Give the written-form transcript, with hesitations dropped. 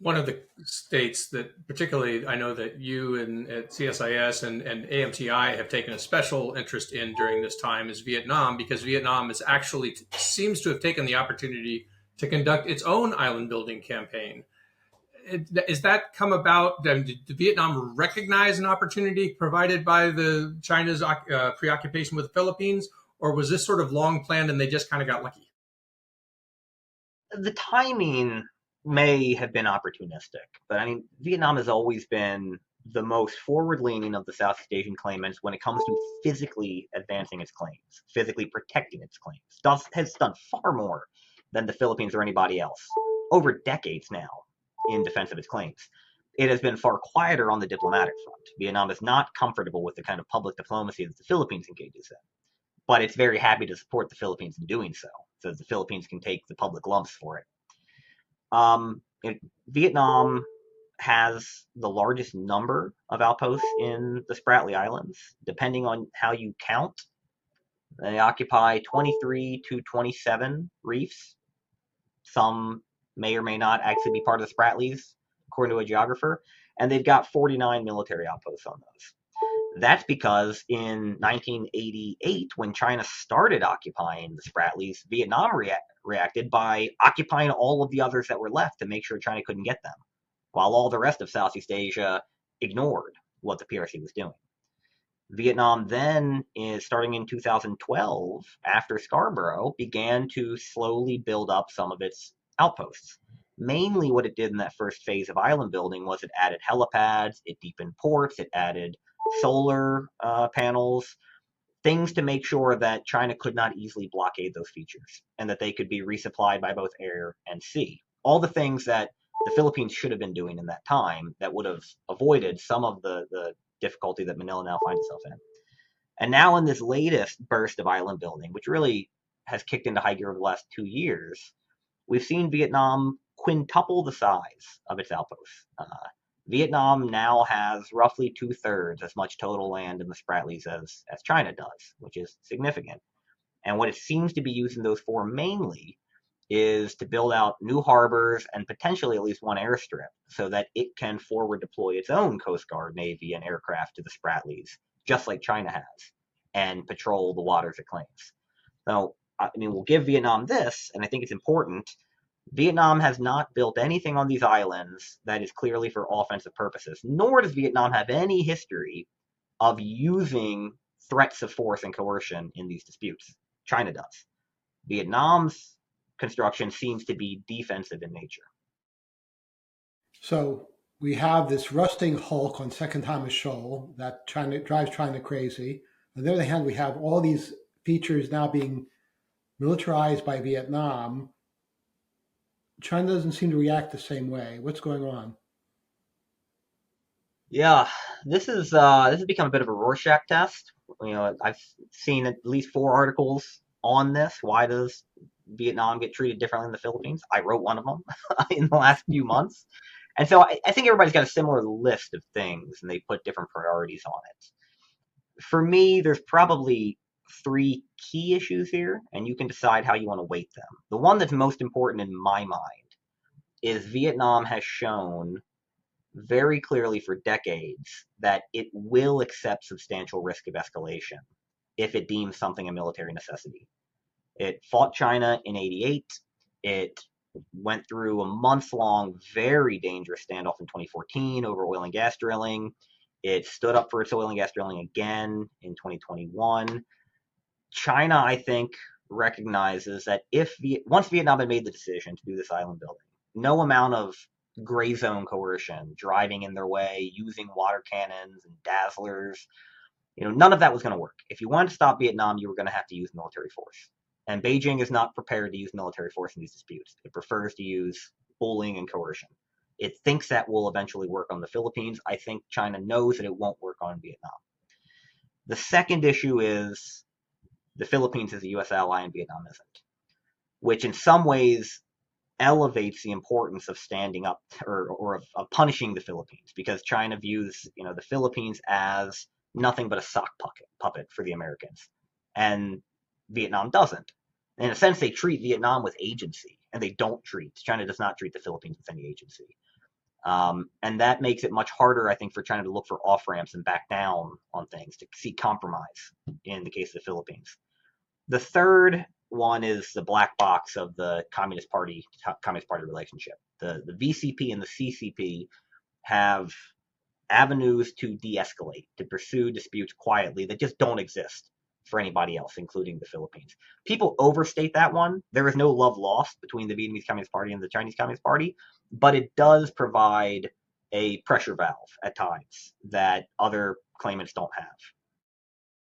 One of the states that particularly I know that you and at CSIS and AMTI have taken a special interest in during this time is Vietnam, because Vietnam is actually seems to have taken the opportunity to conduct its own island building campaign. Is that come about? Did Vietnam recognize an opportunity provided by the China's preoccupation with the Philippines, or was this sort of long planned and they just kind of got lucky? The timing may have been opportunistic, but I mean, Vietnam has always been the most forward-leaning of the Southeast Asian claimants when it comes to physically advancing its claims, physically protecting its claims. Has done far more than the Philippines or anybody else over decades now in defense of its claims. It has been far quieter on the diplomatic front. Vietnam is not comfortable with the kind of public diplomacy that the Philippines engages in, but it's very happy to support the Philippines in doing so, so that the Philippines can take the public lumps for it. Um, Vietnam has the largest number of outposts in the Spratly Islands. Depending on how you count, they occupy 23 to 27 reefs. Some may or may not actually be part of the Spratlys, according to a geographer. And they've got 49 military outposts on those. That's because in 1988, when China started occupying the Spratlys, Vietnam reacted by occupying all of the others that were left to make sure China couldn't get them, while all the rest of Southeast Asia ignored what the PRC was doing. Vietnam then, starting in 2012, after Scarborough, began to slowly build up some of its outposts. Mainly what it did in that first phase of island building was it added helipads, it deepened ports, it added solar panels, things to make sure that China could not easily blockade those features and that they could be resupplied by both air and sea. All the things that the Philippines should have been doing in that time that would have avoided some of the difficulty that Manila now finds itself in. And now in this latest burst of island building, which really has kicked into high gear over the last 2 years, we've seen Vietnam quintuple the size of its outposts. Vietnam now has roughly two-thirds as much total land in the Spratlys as China does, which is significant. And what it seems to be using those for mainly is to build out new harbors and potentially at least one airstrip so that it can forward deploy its own Coast Guard, Navy, and aircraft to the Spratlys, just like China has, and patrol the waters it claims. So, I mean, we'll give Vietnam this, and I think it's important. Vietnam has not built anything on these islands that is clearly for offensive purposes, nor does Vietnam have any history of using threats of force and coercion in these disputes. China does. Vietnam's construction seems to be defensive in nature. So we have this rusting hulk on Second Thomas Shoal that drives China crazy. On the other hand, we have all these features now being militarized by Vietnam. China doesn't seem to react the same way. What's going on? Yeah, this has become a bit of a Rorschach test. I've seen at least four articles on this. Why does Vietnam get treated differently than the Philippines? I wrote one of them in the last few months. And so I think everybody's got a similar list of things and they put different priorities on it. For me, there's probably three key issues here, and you can decide how you want to weight them. The one that's most important in my mind is Vietnam has shown very clearly for decades that it will accept substantial risk of escalation if it deems something a military necessity. It fought China in 88. It went through a month-long, very dangerous standoff in 2014 over oil and gas drilling. It stood up for its oil and gas drilling again in 2021. China, I think, recognizes that once Vietnam had made the decision to do this island building, no amount of gray zone coercion, driving in their way, using water cannons and dazzlers, none of that was going to work. If you wanted to stop Vietnam, you were going to have to use military force. And Beijing is not prepared to use military force in these disputes. It prefers to use bullying and coercion. It thinks that will eventually work on the Philippines. I think China knows that it won't work on Vietnam. The second issue is the Philippines is a U.S. ally and Vietnam isn't, which in some ways elevates the importance of standing up or of punishing the Philippines, because China views the Philippines as nothing but a sock puppet for the Americans, and Vietnam doesn't. In a sense, they treat Vietnam with agency, and they don't treat China does not treat the Philippines with any agency. And that makes it much harder, I think, for China to look for off ramps and back down on things, to seek compromise in the case of the Philippines. The third one is the black box of the Communist Party relationship. The VCP and the CCP have avenues to de-escalate, to pursue disputes quietly that just don't exist for anybody else, including the Philippines. People overstate that one. There is no love lost between the Vietnamese Communist Party and the Chinese Communist Party, but it does provide a pressure valve at times that other claimants don't have.